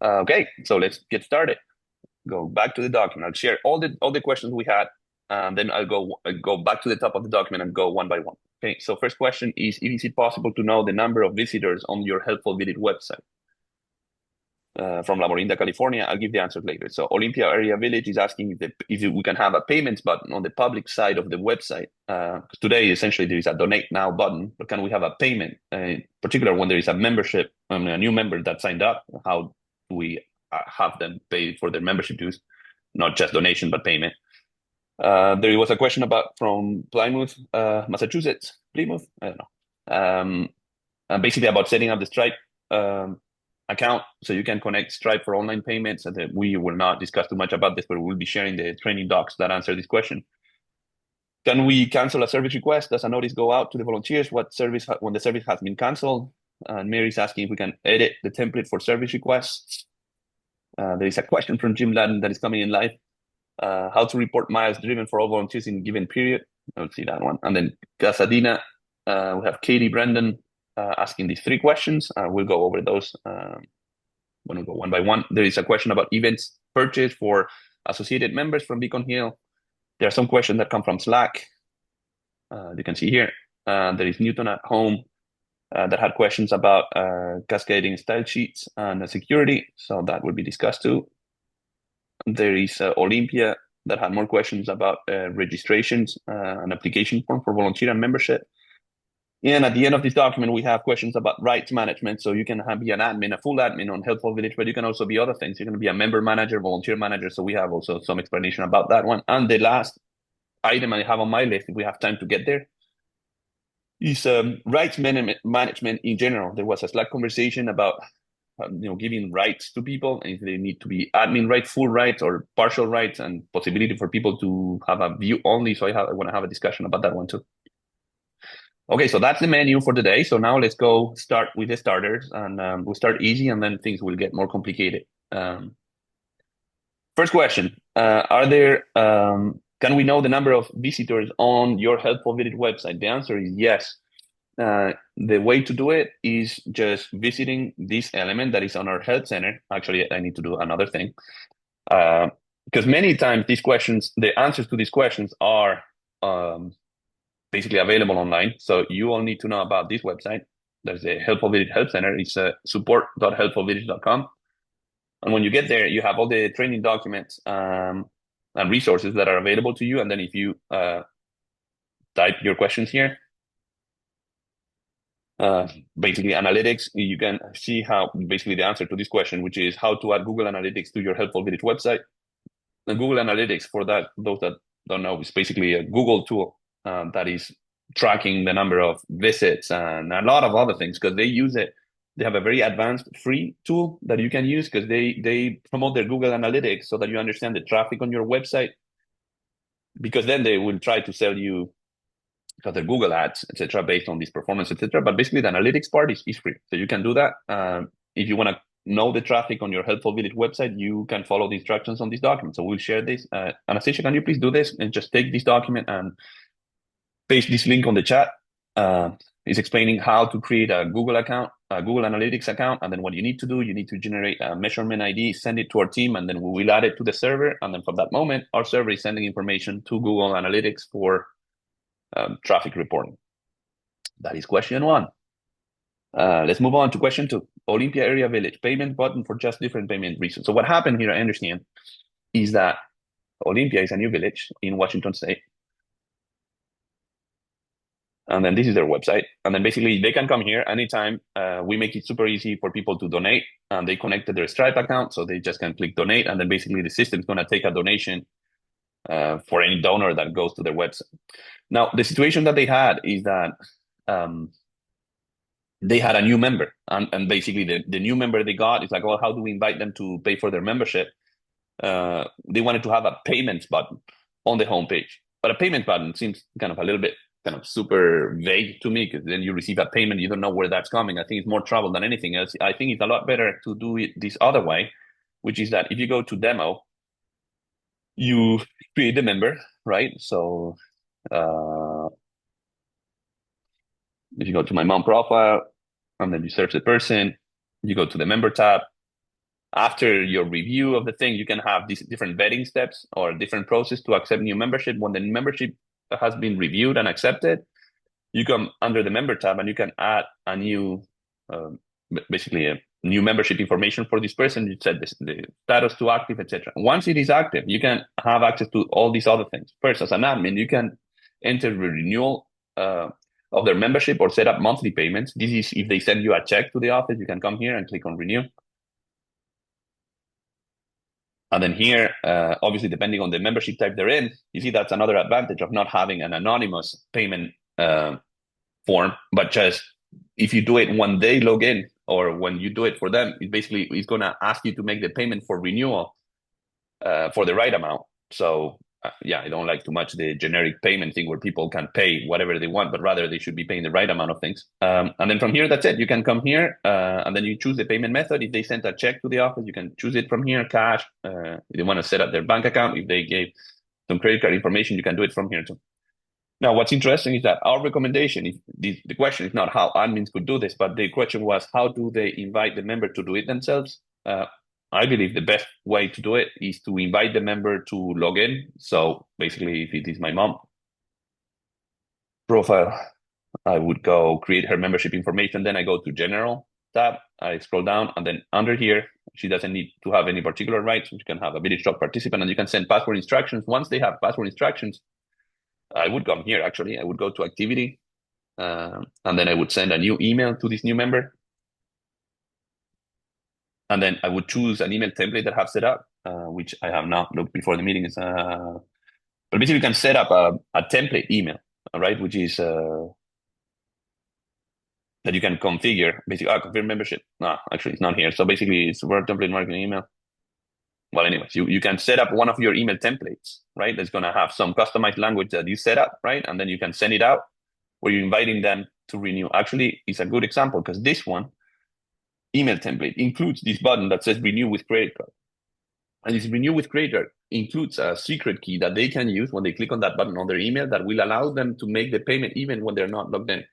Okay, so let's get started. Go back to the document. I'll share all the questions we had, and then I'll go back to the top of the document and go one by one. Okay, so first question is it possible to know the number of visitors on your Helpful Village website? From La Morinda, California. I'll give the answer later. So Olympia Area Village is asking if we can have a payments button on the public side of the website. Because today, essentially, there is a donate now button, but can we have a payment? In particular, when there is a membership, a new member that signed up, how do we have them pay for their membership dues? Not just donation, but payment. There was a question about from Plymouth, Massachusetts, Plymouth, I don't know. Basically about setting up the Stripe um, account so you can connect Stripe for online payments. And we will not discuss too much about this, but we'll be sharing the training docs that answer this question. Can we cancel a service request? Does a notice go out to the volunteers? When the service has been canceled? And Mary's asking if we can edit the template for service requests. There is a question from Jim Ladden that is coming in live. How to report miles driven for all volunteers in a given period. Let's see that one. And then Casadina, we have Katie Brandon asking these three questions. We'll go over those when we go one by one. There is a question about events purchased for associated members from Beacon Hill. There are some questions that come from Slack. You can see here. There is Newton at home that had questions about cascading style sheets and security. So that will be discussed too. There is Olympia that had more questions about registrations and application form for volunteer and membership. And at the end of this document, we have questions about rights management. So you can be an admin, a full admin on Helpful Village, but you can also be other things. You can be a member manager, volunteer manager. So we have also some explanation about that one. And the last item I have on my list, if we have time to get there, is rights management in general. There was a Slack conversation about giving rights to people, and if they need to be admin rights, full rights, or partial rights, and possibility for people to have a view only. So I want to have a discussion about that one too. Okay, so that's the menu for today. So now let's go start with the starters, and we'll start easy, and then things will get more complicated. First question: Can we know the number of visitors on your Helpful Village website? The answer is yes. The way to do it is just visiting this element that is on our help center. Actually, I need to do another thing because many times the answers to these questions are basically available online. So you all need to know about this website. There's a Helpful Village Help Center. It's support.helpfulvillage.com. And when you get there, you have all the training documents and resources that are available to you. And then if you type your questions here, basically analytics, you can see how basically the answer to this question, which is how to add Google Analytics to your Helpful Village website. The Google Analytics, for those that don't know, is basically a Google tool that is tracking the number of visits and a lot of other things because they use it. They have a very advanced free tool that you can use because they promote their Google Analytics so that you understand the traffic on your website, because then they will try to sell you other Google ads, etc., based on this performance, etc. But basically, the analytics part is free, so you can do that. If you want to know the traffic on your Helpful Village website, you can follow the instructions on this document. So we'll share this. Anastasia, can you please do this and just take this document and paste this link on the chat? It's explaining how to create a Google account, a Google Analytics account, and then what you need to do, you need to generate a measurement ID, send it to our team, and then we will add it to the server. And then from that moment, our server is sending information to Google Analytics for traffic reporting. That is question one. Let's move on to question two. Olympia Area Village, payment button for just different payment reasons. So what happened here, I understand, is that Olympia is a new village in Washington State. And then this is their website. And then basically they can come here anytime. We make it super easy for people to donate. And they connected their Stripe account, so they just can click donate. And then basically the system's going to take a donation for any donor that goes to their website. Now, the situation that they had is that they had a new member. And basically the new member they got is like, well, how do we invite them to pay for their membership? They wanted to have a payments button on the homepage. But a payment button seems kind of a little bit kind of super vague to me, because then you receive a payment, you don't know where that's coming. I think it's more trouble than anything else. I think it's a lot better to do it this other way, which is that if you go to demo, you create the member, right? So if you go to my mom profile and then you search the person, you go to the member tab, after your review of the thing, you can have these different vetting steps or different process to accept new membership. When the membership has been reviewed and accepted, you come under the member tab and you can add a new, basically a new membership information for this person. You set the status to active, etc. Once it is active, you can have access to all these other things. First, as an admin, you can enter the renewal of their membership or set up monthly payments. This is if they send you a check to the office, you can come here and click on renew. And then here, obviously, depending on the membership type they're in, you see that's another advantage of not having an anonymous payment form, but just if you do it when they log in or when you do it for them, it basically is going to ask you to make the payment for renewal for the right amount. So yeah, I don't like too much the generic payment thing where people can pay whatever they want, but rather they should be paying the right amount of things. And then from here, that's it. You can come here and then you choose the payment method. If they sent a check to the office, you can choose it from here, cash. If they want to set up their bank account, if they gave some credit card information, you can do it from here too. Now, what's interesting is that our recommendation, if the question is not how admins could do this, but the question was how do they invite the member to do it themselves? I believe the best way to do it is to invite the member to log in. So basically, if it is my mom profile, I would go create her membership information. Then I go to General tab. I scroll down, and then under here, she doesn't need to have any particular rights. She can have a Village Talk participant, and you can send password instructions. Once they have password instructions, I would come here, actually. I would go to activity, and then I would send a new email to this new member. And then I would choose an email template that I have set up, which I have not looked before the meeting. But basically, you can set up a template email, all right, which is that you can configure. Basically, confirm membership. No, actually, it's not here. So basically, it's Word template marketing email. Well, anyways, you can set up one of your email templates, right? That's going to have some customized language that you set up, right? And then you can send it out where you're inviting them to renew. Actually, it's a good example because this one, email template, includes this button that says renew with credit card. And this renew with credit card includes a secret key that they can use when they click on that button on their email that will allow them to make the payment even when they're not logged in.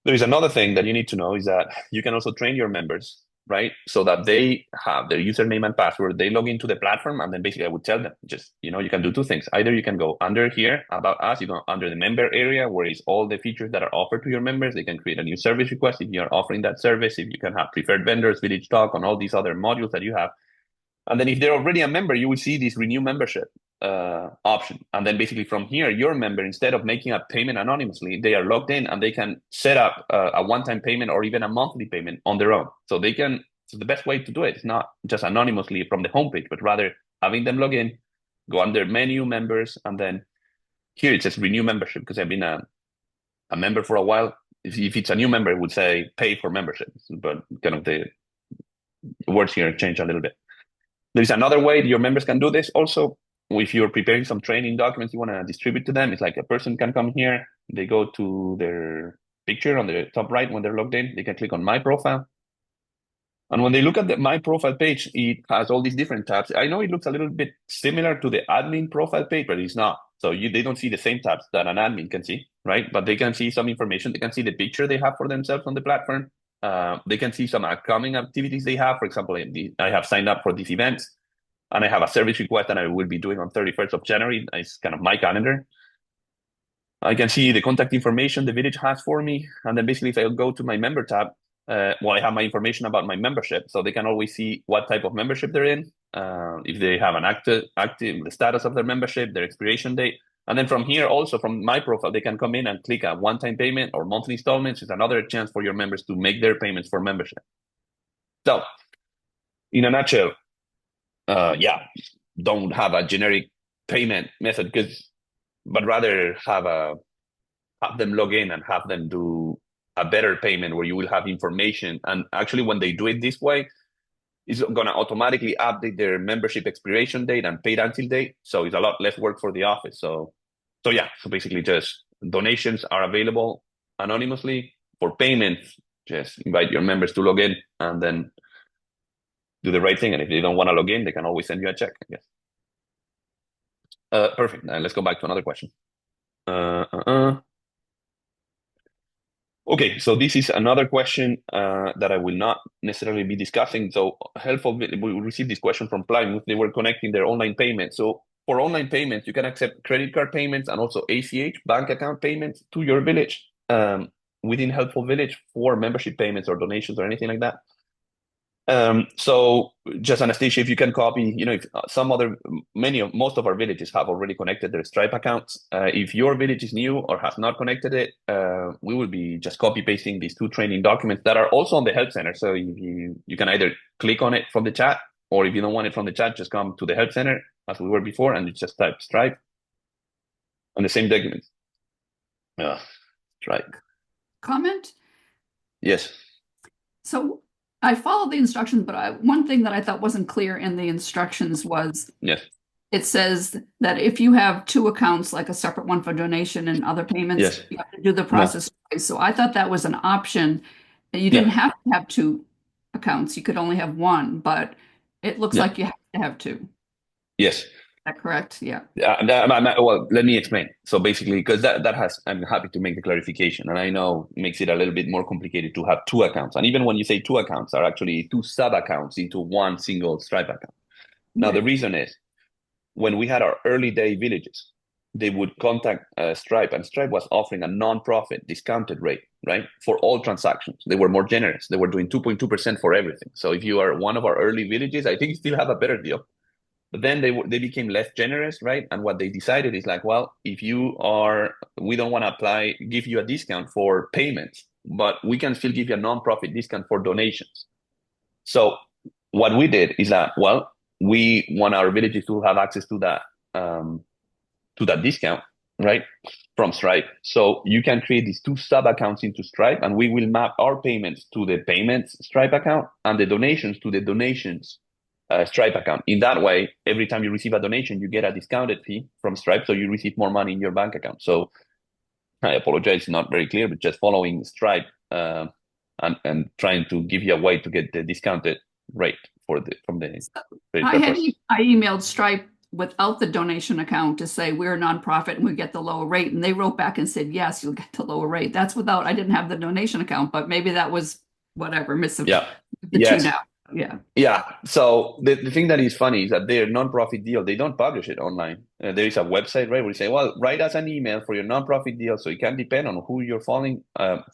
There is another thing that you need to know is that you can also train your members, right? So that they have their username and password, they log into the platform, and then basically I would tell them, just, you can do two things. Either you can go under here, about us, you go under the member area, where is all the features that are offered to your members. They can create a new service request if you're offering that service, if you can have preferred vendors, Village Talk, on all these other modules that you have. And then if they're already a member, you will see this renew membership option. And then basically from here, your member, instead of making a payment anonymously, they are logged in and they can set up a one-time payment or even a monthly payment on their own. So the best way to do it is not just anonymously from the homepage, but rather having them log in, go under menu members, and then here it says renew membership because I've been a member for a while. If it's a new member, it would say pay for membership, but kind of the words here change a little bit. There's another way your members can do this also. If you're preparing some training documents you want to distribute to them, it's like a person can come here, they go to their picture on the top right when they're logged in, they can click on my profile. And when they look at the my profile page, it has all these different tabs. I know it looks a little bit similar to the admin profile page, but it's not. So they don't see the same tabs that an admin can see, right? But they can see some information. They can see the picture they have for themselves on the platform. They can see some upcoming activities they have. For example, I have signed up for these events, and I have a service request that I will be doing on 31st of January. It's kind of my calendar. I can see the contact information the Village has for me. And then basically if I go to my member tab, I have my information about my membership. So they can always see what type of membership they're in, if they have an active, the status of their membership, their expiration date. And then from here, also from my profile, they can come in and click a one-time payment or monthly installments. It's another chance for your members to make their payments for membership. So in a nutshell, don't have a generic payment method but rather have them log in and have them do a better payment where you will have information. And actually, when they do it this way, it's going to automatically update their membership expiration date and paid until date. So it's a lot less work for the office. So basically just donations are available anonymously. For payments, just invite your members to log in and then do the right thing. And if they don't want to log in, they can always send you a check, I guess. Perfect. Let's go back to another question. Okay, so this is another question that I will not necessarily be discussing. So helpful, we received this question from Plymouth. They were connecting their online payments. So for online payments, you can accept credit card payments and also ACH, bank account payments to your village within Helpful Village for membership payments or donations or anything like that. So just Anastasia, if you can copy, if most of our villages have already connected their Stripe accounts. If your village is new or has not connected it, we will be just copy pasting these two training documents that are also on the help center. So you can either click on it from the chat, or if you don't want it from the chat, just come to the help center as we were before, and you just type Stripe on the same document. Stripe. Comment? Yes. So I followed the instructions, but one thing that I thought wasn't clear in the instructions was Yes. it says that if you have two accounts, like a separate one for donation and other payments, Yes. you have to do the process twice. So I thought that was an option. You didn't have to have two accounts. You could only have one, but it looks like you have to have two. Yes. Is that correct? Yeah. Well, let me explain. So basically, because I'm happy to make the clarification, and I know it makes it a little bit more complicated to have two accounts. And even when you say two accounts, are actually two sub accounts into one single Stripe account. Now, the reason is when we had our early day villages, they would contact Stripe, and Stripe was offering a non-profit discounted rate, right, for all transactions. They were more generous. They were doing 2.2% for everything. So if you are one of our early villages, I think you still have a better deal. But then they became less generous, right? And what they decided is like, well, we don't want to give you a discount for payments, but we can still give you a non-profit discount for donations. So what we did is that, well, we want our villages to have access to that discount, right, from Stripe. So you can create these two sub accounts into Stripe, and we will map our payments to the payments Stripe account and the donations to the donations Stripe account. In that way, every time you receive a donation, you get a discounted fee from Stripe, so you receive more money in your bank account. So I apologize, not very clear, but just following Stripe and trying to give you a way to get the discounted rate from the I emailed Stripe without the donation account to say we're a nonprofit and we get the lower rate, and they wrote back and said yes, you'll get the lower rate. That's without I didn't have the donation account, but maybe that was whatever missing the two now. Yeah. So the thing that is funny is that their nonprofit deal, they don't publish it online. There is a website, right, where you say, well, write us an email for your nonprofit deal. So it can depend on who you're following.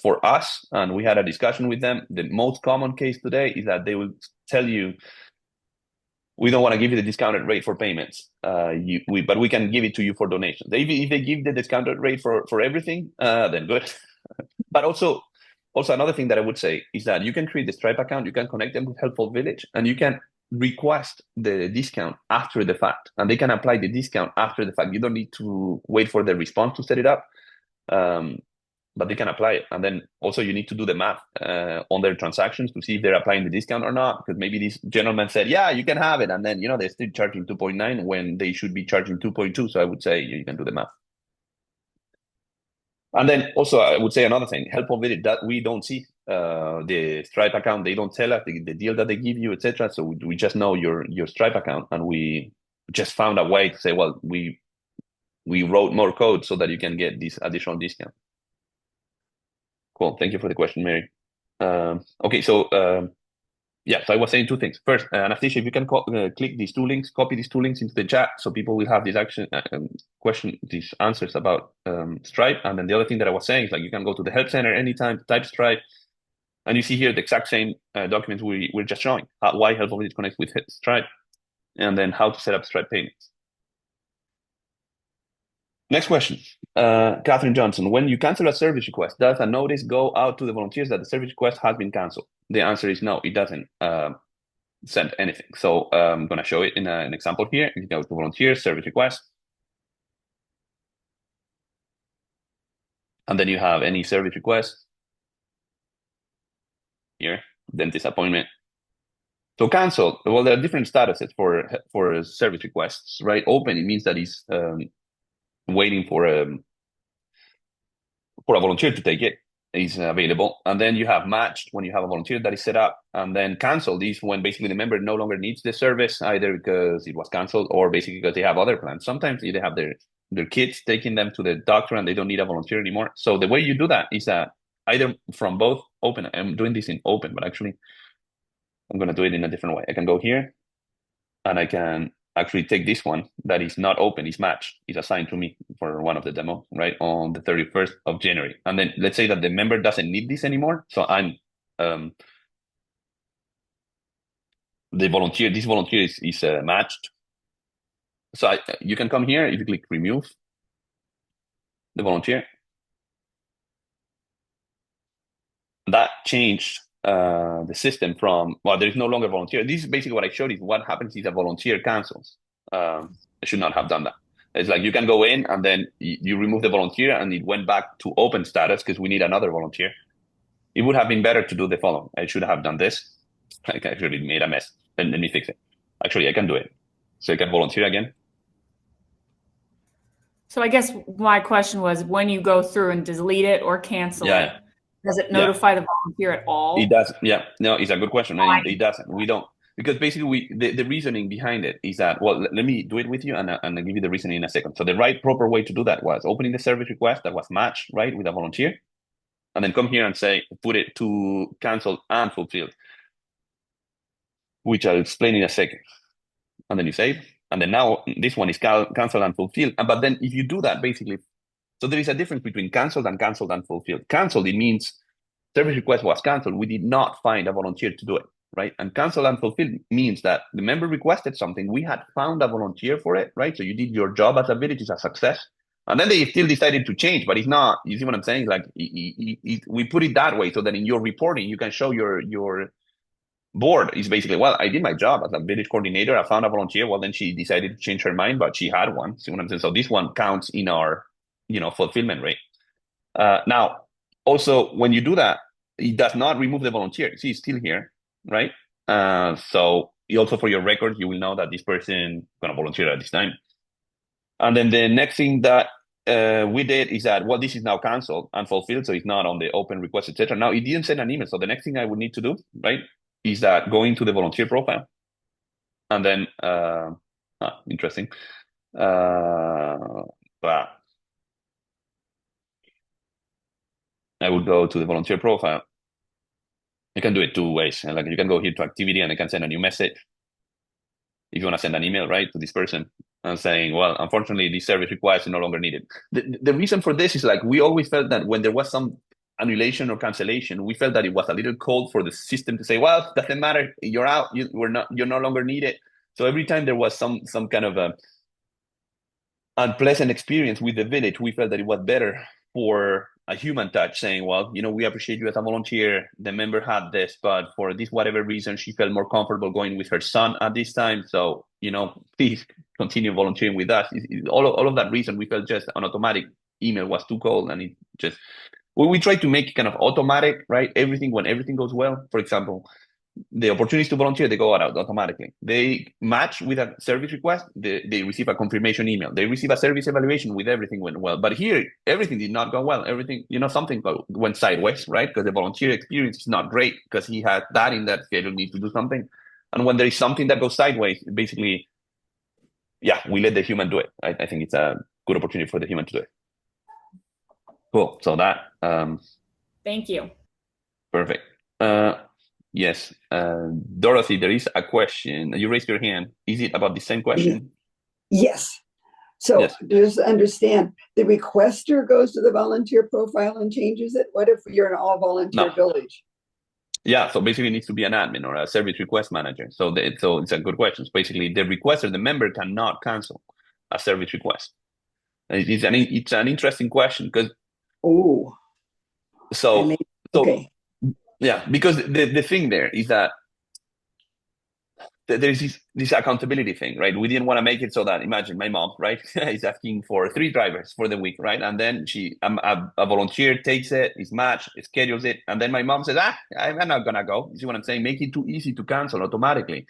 For us, and we had a discussion with them, the most common case today is that they will tell you, we don't want to give you the discounted rate for payments, but we can give it to you for donations. If they give the discounted rate for everything, then good. But also another thing that I would say is that you can create the Stripe account, you can connect them with Helpful Village, and you can request the discount after the fact, and they can apply the discount after the fact. You don't need to wait for the response to set it up, but they can apply it. And then also you need to do the math on their transactions to see if they're applying the discount or not, because maybe this gentleman said, yeah, you can have it, and then they're still charging 2.9 when they should be charging 2.2. So I would say you can do the math. And then also, I would say another thing, Helpful Village, that we don't see the Stripe account. They don't tell us the deal that they give you, etc. So we just know your Stripe account, and we just found a way to say, well, we wrote more code so that you can get this additional discount. Cool. Thank you for the question, Mary. Okay, so so I was saying two things. First, Anastasia, if you can click these two links, copy these two links into the chat, so people will have these these answers about Stripe. And then the other thing that I was saying is, like, you can go to the help center anytime, type Stripe, and you see here the exact same documents we're just showing, why Helpful Village connects with Stripe, and then how to set up Stripe payments. Next question, Catherine Johnson. When you cancel a service request, does a notice go out to the volunteers that the service request has been canceled? The answer is no, it doesn't send anything. So I'm going to show it in an example here. You go to volunteers, service request. And then you have any service request. Here, dentist appointment. So cancel, well, there are different statuses for service requests, right? Open, it means that it's waiting for a volunteer to take it, is available. And then you have matched when you have a volunteer that is set up, and then canceled is when basically the member no longer needs the service, either because it was canceled or basically because they have other plans. Sometimes they have their kids taking them to the doctor and they don't need a volunteer anymore. So the way you do that is that either from both open. I'm doing this in open, but actually I'm going to do it in a different way. I can go here and I can actually take this one that is not open, is matched, is assigned to me for one of the demo, right, on the 31st of January. And then let's say that the member doesn't need this anymore. So I'm the volunteer, this volunteer is matched. So you can come here, if you click remove the volunteer, that changed the system from, well, there's no longer volunteer. This is basically what I showed is what happens if a volunteer cancels. I should not have done that. It's like you can go in and then you remove the volunteer and it went back to open status because we need another volunteer. It would have been better to do the following. I should have done this. I actually made a mess. And let me fix it. Actually, I can do it. So I can volunteer again. So I guess my question was, when you go through and delete it or cancel it, does it notify the volunteer at all? It does. Yeah. No, it's a good question. It doesn't. We don't. Because basically, the reasoning behind it is that, well, let me do it with you and I'll give you the reasoning in a second. So the right proper way to do that was opening the service request that was matched, right, with a volunteer, and then come here and say, put it to canceled and fulfilled, which I'll explain in a second. And then you save. And then now this one is canceled and fulfilled. But then if you do that, basically, so there is a difference between canceled and fulfilled. Canceled, it means service request was canceled. We did not find a volunteer to do it, right? And canceled and fulfilled means that the member requested something. We had found a volunteer for it, right? So you did your job as a village, is a success. And then they still decided to change, but it's not, you see what I'm saying? Like we put it that way so that in your reporting, you can show your board is basically, well, I did my job as a village coordinator. I found a volunteer. Well, then she decided to change her mind, but she had one. See what I'm saying? So this one counts in our, fulfillment rate. Now, also, when you do that, it does not remove the volunteer. See, it's still here, right? So also for your records, you will know that this person going to volunteer at this time. And then the next thing that we did is that, well, this is now canceled and fulfilled, so it's not on the open request, etc. Now, it didn't send an email. So the next thing I would need to do, right, is that going to the volunteer profile. And then, interesting. But I would go to the volunteer profile. You can do it two ways. Like you can go here to activity and I can send a new message. If you want to send an email, right, to this person and saying, well, unfortunately, this service request is no longer needed. The reason for this is like we always felt that when there was some annulation or cancellation, we felt that it was a little cold for the system to say, well, it doesn't matter, you're out, you're no longer needed. So every time there was some kind of a unpleasant experience with the village, we felt that it was better for a human touch saying, well, we appreciate you as a volunteer. The member had this, but for this whatever reason, she felt more comfortable going with her son at this time. So, please continue volunteering with us. All of that reason, we felt just an automatic email was too cold, and it just, we try to make it kind of automatic, right? When everything goes well, for example, the opportunities to volunteer, they go out automatically. They match with a service request, they receive a confirmation email. They receive a service evaluation with everything went well. But here, everything did not go well. Everything, something went sideways, right? Because the volunteer experience is not great because he had that in that schedule, needs to do something. And when there is something that goes sideways, basically, we let the human do it. I think it's a good opportunity for the human to do it. Cool. So that. Thank you. Perfect. Yes. Dorothy, there is a question. You raised your hand. Is it about the same question? Yes. So yes. Just understand, the requester goes to the volunteer profile and changes it? What if you're an all-volunteer village? Yeah, so basically it needs to be an admin or a service request manager. So it's a good question. So basically, the requester, the member cannot cancel a service request. It's an interesting question because... Oh. Okay. Yeah, because the thing there is that there's this accountability thing, right? We didn't want to make it so that, imagine my mom, right, is asking for 3 drivers for the week, right? And then a volunteer takes it, is matched, schedules it, and then my mom says, I'm not gonna go. You see what I'm saying? Make it too easy to cancel automatically.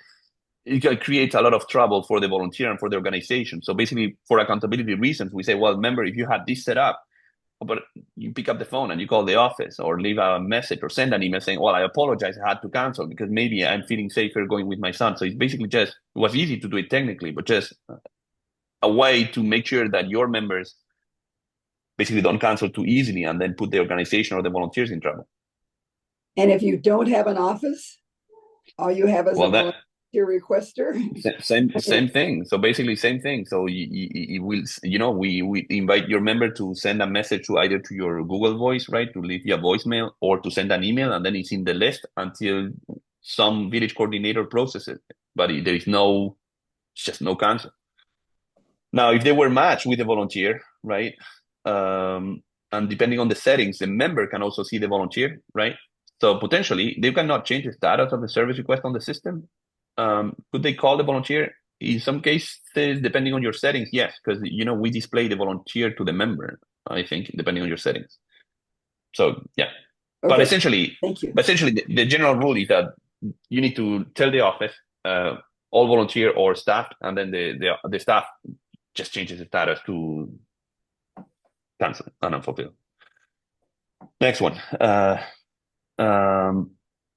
It creates a lot of trouble for the volunteer and for the organization. So basically, for accountability reasons, we say, well, remember, if you had this set up, but you pick up the phone and you call the office or leave a message or send an email saying, well, I apologize, I had to cancel because maybe I'm feeling safer going with my son. So it's basically it was easy to do it technically, but just a way to make sure that your members basically don't cancel too easily and then put the organization or the volunteers in trouble. And if you don't have an office, all you have is Well, a that volunteer requester. same thing. So basically, same thing. So you will, we invite your member to send a message to either to your Google Voice, right, to leave you a voicemail, or to send an email, and then it's in the list until some village coordinator processes it. But there is just no cancel. Now, if they were matched with a volunteer, right, and depending on the settings, the member can also see the volunteer, right? So potentially, they cannot change the status of the service request on the system. Could they call the volunteer? In some cases, depending on your settings, yes, because we display the volunteer to the member, I think, depending on your settings. So yeah. Okay. But essentially, Thank you. The general rule is that you need to tell the office, all volunteer or staff, and then the staff just changes the status to cancel and unfulfilled. Next one.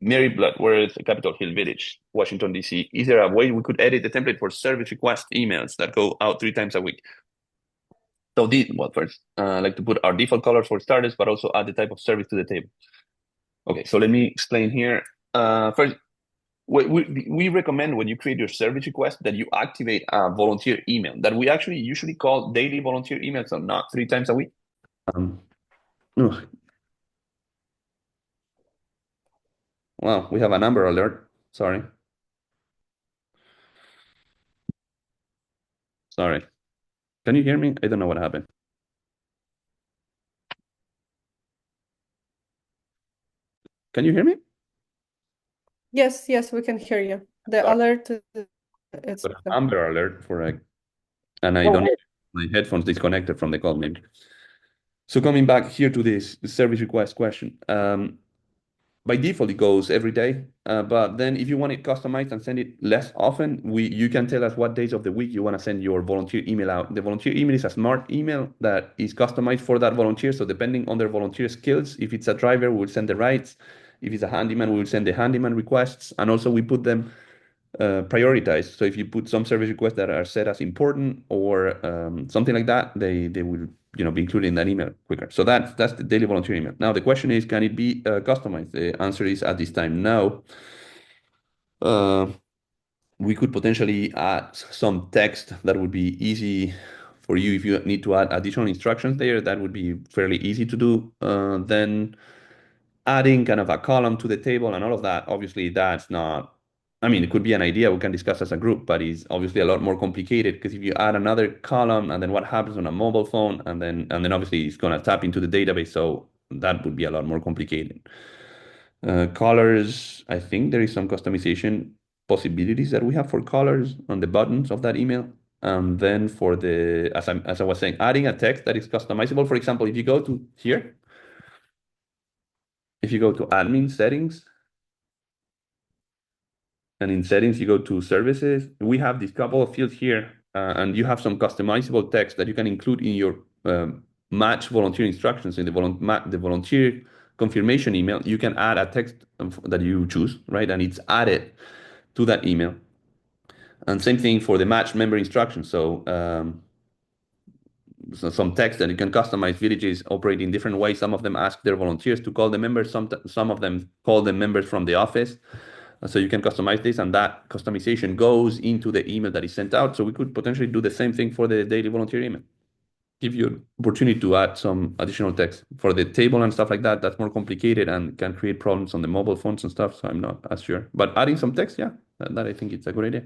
Mary Bloodworth, Capitol Hill Village, Washington, D.C. Is there a way we could edit the template for service request emails that go out 3 times a week? So first, I like to put our default colors for starters, but also add the type of service to the table. Okay, so let me explain here. First, we recommend when you create your service request that you activate a volunteer email that we actually usually call daily volunteer emails, so not 3 times a week. Well, we have an Amber Alert. Sorry. Can you hear me? I don't know what happened. Can you hear me? Yes, we can hear you. The alert, it's Amber Alert and I don't my headphones disconnected from the call maybe. So coming back here to this service request question, by default it goes every day, but then if you want it customized and send it less often, you can tell us what days of the week you want to send your volunteer email out. The volunteer email is a smart email that is customized for that volunteer. So depending on their volunteer skills, if it's a driver, we'll send the rides. If it's a handyman, we will send the handyman requests, and also we put them prioritized. So if you put some service requests that are set as important or something like that, they will be included in that email quicker. So that's the daily volunteer email. Now the question is, can it be customized? The answer is at this time no. We could potentially add some text that would be easy for you. If you need to add additional instructions there, that would be fairly easy to do. Then adding kind of a column to the table and all of that, obviously that's not, it could be an idea we can discuss as a group, but it's obviously a lot more complicated because if you add another column and then what happens on a mobile phone and then obviously it's going to tap into the database, so that would be a lot more complicated. Colors, I think there is some customization possibilities that we have for colors on the buttons of that email. And then for as I was saying, adding a text that is customizable. For example, if you go to here, if you go to admin settings, and in settings, you go to services, we have this couple of fields here, and you have some customizable text that you can include in your match volunteer instructions in the volunteer confirmation email. You can add a text that you choose, right? And it's added to that email. And same thing for the match member instructions. So some text that you can customize. Villages operate in different ways. Some of them ask their volunteers to call the members. Some of them call the members from the office. So you can customize this, and that customization goes into the email that is sent out. So we could potentially do the same thing for the daily volunteer email. Give you an opportunity to add some additional text. For the table and stuff like that, that's more complicated and can create problems on the mobile phones and stuff, so I'm not as sure. But adding some text, yeah, that I think it's a good idea.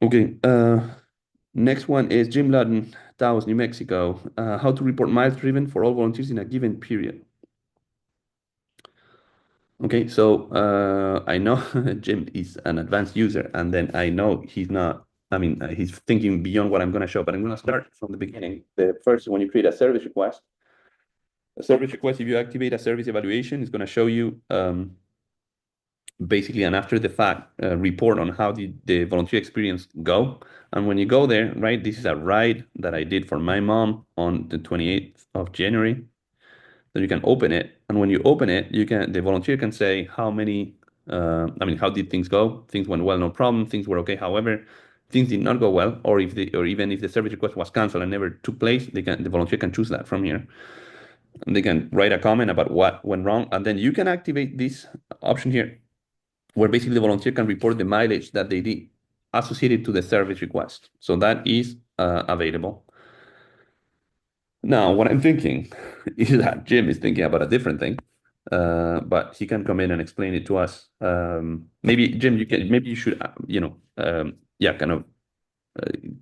Okay, next one is Jim Ludden, Taos, New Mexico. How to report miles driven for all volunteers in a given period. Okay, so I know Jim is an advanced user, and then I know he's not, he's thinking beyond what I'm going to show, but I'm going to start from the beginning. The first, when you create a service request, if you activate a service evaluation, it's going to show you basically an after the fact report on how did the volunteer experience go. And when you go there, right, this is a ride that I did for my mom on the 28th of January. Then you can open it, and when you open it, the volunteer can say how many, how did things go? Things went well, no problem. Things were okay. However, things did not go well, or even if the service request was canceled and never took place, the volunteer can choose that from here. And they can write a comment about what went wrong, and then you can activate this option here, where basically the volunteer can report the mileage that they did associated to the service request. So that is available. Now, what I'm thinking is that Jim is thinking about a different thing, but he can come in and explain it to us. Maybe Jim, you should, kind of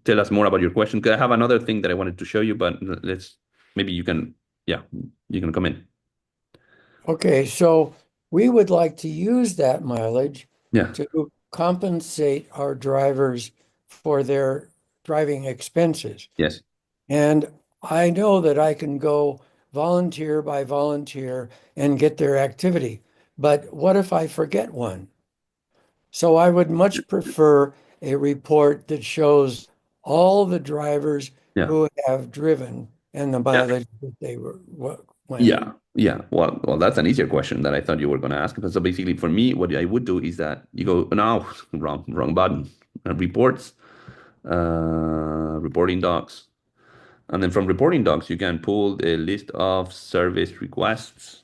tell us more about your question. Because I have another thing that I wanted to show you, but maybe you can come in. Okay, so we would like to use that mileage to compensate our drivers for their driving expenses. Yes. And I know that I can go volunteer by volunteer and get their activity, but what if I forget one? So I would much prefer a report that shows all the drivers who have driven and the mileage that they were went. Yeah. Well, that's an easier question that I thought you were going to ask. So basically, for me, what I would do is that you go, no, wrong button, reports, reporting docs. And then from reporting docs, you can pull the list of service requests.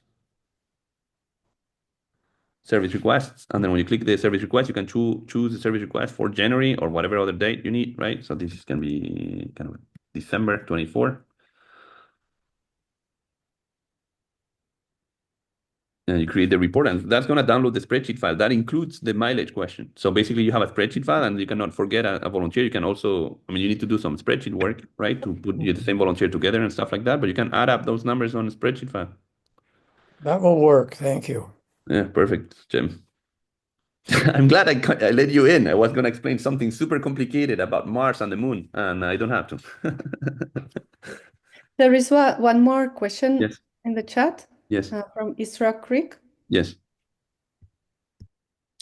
And then when you click the service request, you can choose the service request for January or whatever other date you need, right? So this can be kind of December 24. And you create the report, and that's going to download the spreadsheet file. That includes the mileage question. So basically, you have a spreadsheet file, and you cannot forget a volunteer. You can also, you need to do some spreadsheet work, right, to put the same volunteer together and stuff like that. But you can add up those numbers on a spreadsheet file. That will work. Thank you. Yeah, perfect, Jim. I'm glad I let you in. I was going to explain something super complicated about Mars and the moon, and I don't have to. There is one more question in the chat. Yes. From Isra Creek. Yes.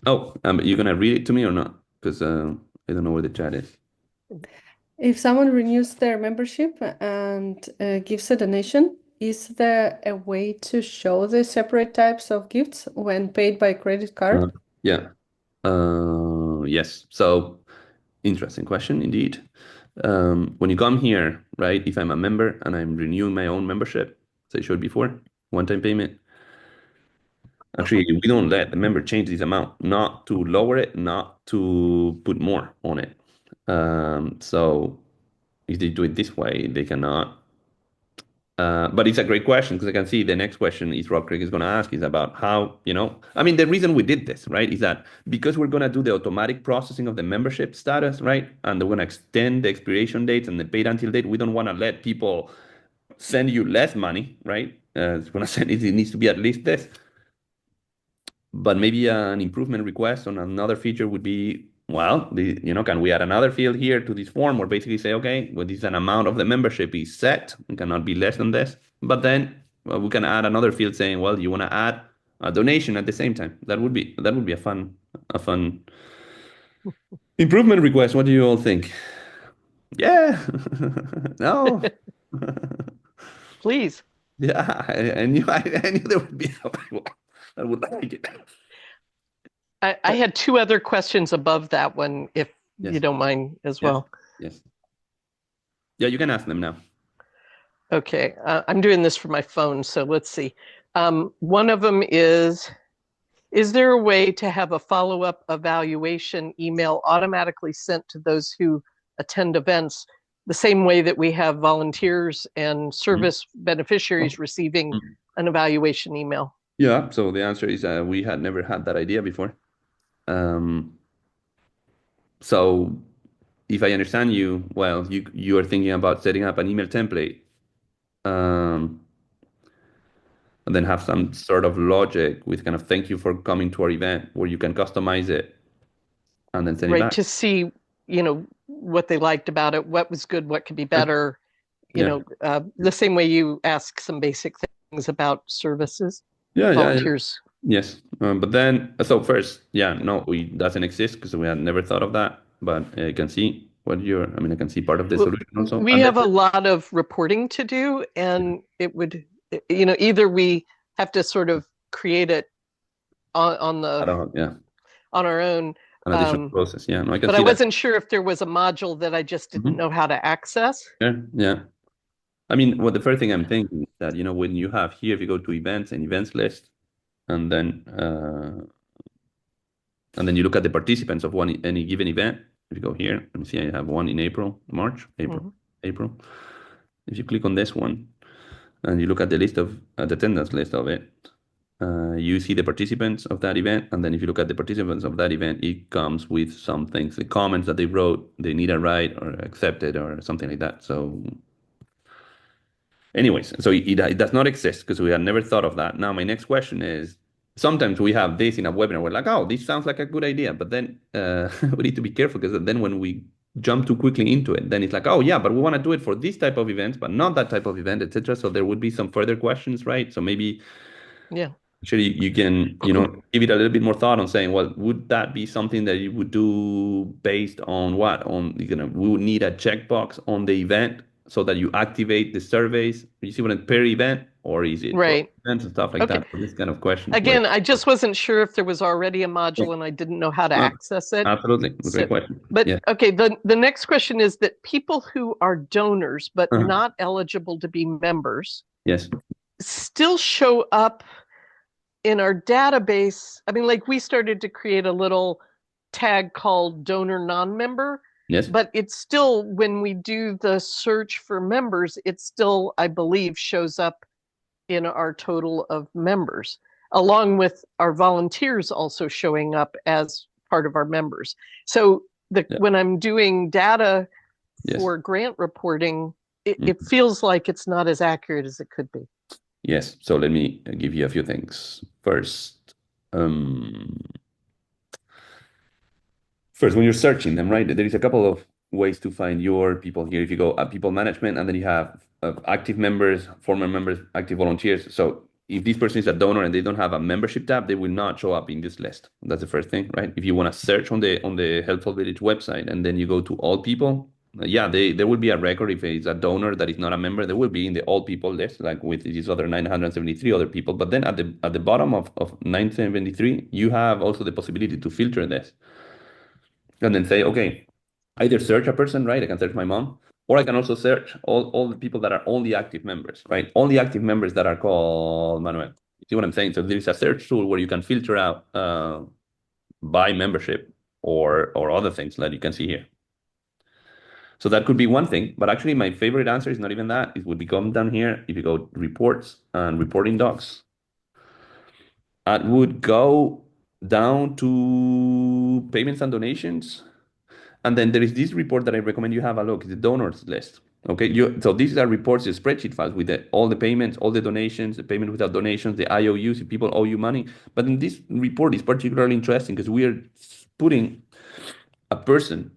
Oh, you're going to read it to me or not? Because I don't know where the chat is. If someone renews their membership and gives a donation, is there a way to show the separate types of gifts when paid by credit card? Yes. So, interesting question indeed. When you come here, right, if I'm a member and I'm renewing my own membership, as I showed before, one-time payment. Actually, we don't let the member change this amount, not to lower it, not to put more on it. So if they do it this way, they cannot. But it's a great question, because I can see the next question Rock Creek is going to ask is about how, the reason we did this, right, is that because we're going to do the automatic processing of the membership status, right, and we're going to extend the expiration dates and the paid until date, we don't want to let people send you less money, right? It's going to send it needs to be at least this. But maybe an improvement request on another feature would be, can we add another field here to this form, or basically say, okay, well, this is an amount of the membership is set, it cannot be less than this. But then we can add another field saying, well, you want to add a donation at the same time. That would be a fun improvement request. What do you all think? Yeah. No. Please. Yeah, I knew there would be people that would like it. I had two other questions above that one, if you don't mind as well. Yes. Yeah, you can ask them now. Okay, I'm doing this from my phone, so let's see. One of them is there a way to have a follow-up evaluation email automatically sent to those who attend events, the same way that we have volunteers and service beneficiaries receiving an evaluation email? Yeah, so the answer is we had never had that idea before. So if I understand you, well, you are thinking about setting up an email template, and then have some sort of logic with kind of thank you for coming to our event, where you can customize it and then send it back. To see, what they liked about it, what was good, what could be better, the same way you ask some basic things about services, volunteers. Yes, but then, so first, it doesn't exist because we had never thought of that, but I can see I can see part of the solution also. We have a lot of reporting to do, and it would, either we have to sort of create it on our own, An additional process. Yeah, no, I can but see I that. wasn't sure if there was a module that I just didn't know how to access. Yeah. I mean, well, the first thing I'm thinking is that, when you have here, if you go to events and events list, and then you look at the participants of any given event. If you go here, let me see, I have one in April. If you click on this one and you look at the list of the attendance list of it, you see the participants of that event. And then if you look at the participants of that event, it comes with some things, the comments that they wrote, they need a write or accepted or something like that. So anyways, so it does not exist because we had never thought of that. Now, my next question is, sometimes we have this in a webinar. We're like, oh, this sounds like a good idea. But then we need to be careful because then when we jump too quickly into it, then it's like, oh, yeah, but we want to do it for this type of events, but not that type of event, etc. So there would be some further questions, right? So maybe actually you can, give it a little bit more thought on saying, well, would that be something that you would do based on what? We would need a checkbox on the event so that you activate the surveys. You see what per event, or is it right events and stuff like that? For this kind of question. Again, I just wasn't sure if there was already a module and I didn't know how to access it. Absolutely, great question. But okay, the next question is that people who are donors but not eligible to be members, still show up in our database. I mean, like we started to create a little tag called donor non-member. Yes. But it's still, when we do the search for members, it still, I believe, shows up in our total of members, along with our volunteers also showing up as part of our members. So when I'm doing data for grant reporting, it feels like it's not as accurate as it could be. Yes. So let me give you a few things. First, when you're searching them, right, there is a couple of ways to find your people here. If you go at people management, and then you have active members, former members, active volunteers. So if this person is a donor and they don't have a membership tab, they will not show up in this list. That's the first thing, right? If you want to search on the Helpful Village website and then you go to all people, there will be a record. If it's a donor that is not a member, they will be in the all people list, like with these other 973 other people. But then at the bottom of 973, you have also the possibility to filter this. And then say, okay, either search a person, right? I can search my mom, or I can also search all the people that are only active members, right? Only active members that are called Manuel. You see what I'm saying? So there is a search tool where you can filter out by membership or other things that you can see here. So that could be one thing, but actually my favorite answer is not even that. It would become down here, if you go reports and reporting docs, it would go down to payments and donations. And then there is this report that I recommend you have a look. It's the donors list. Okay, so these are reports, the spreadsheet files with all the payments, all the donations, the payment without donations, the IOUs, if people owe you money. But in this report is particularly interesting because we are putting a person.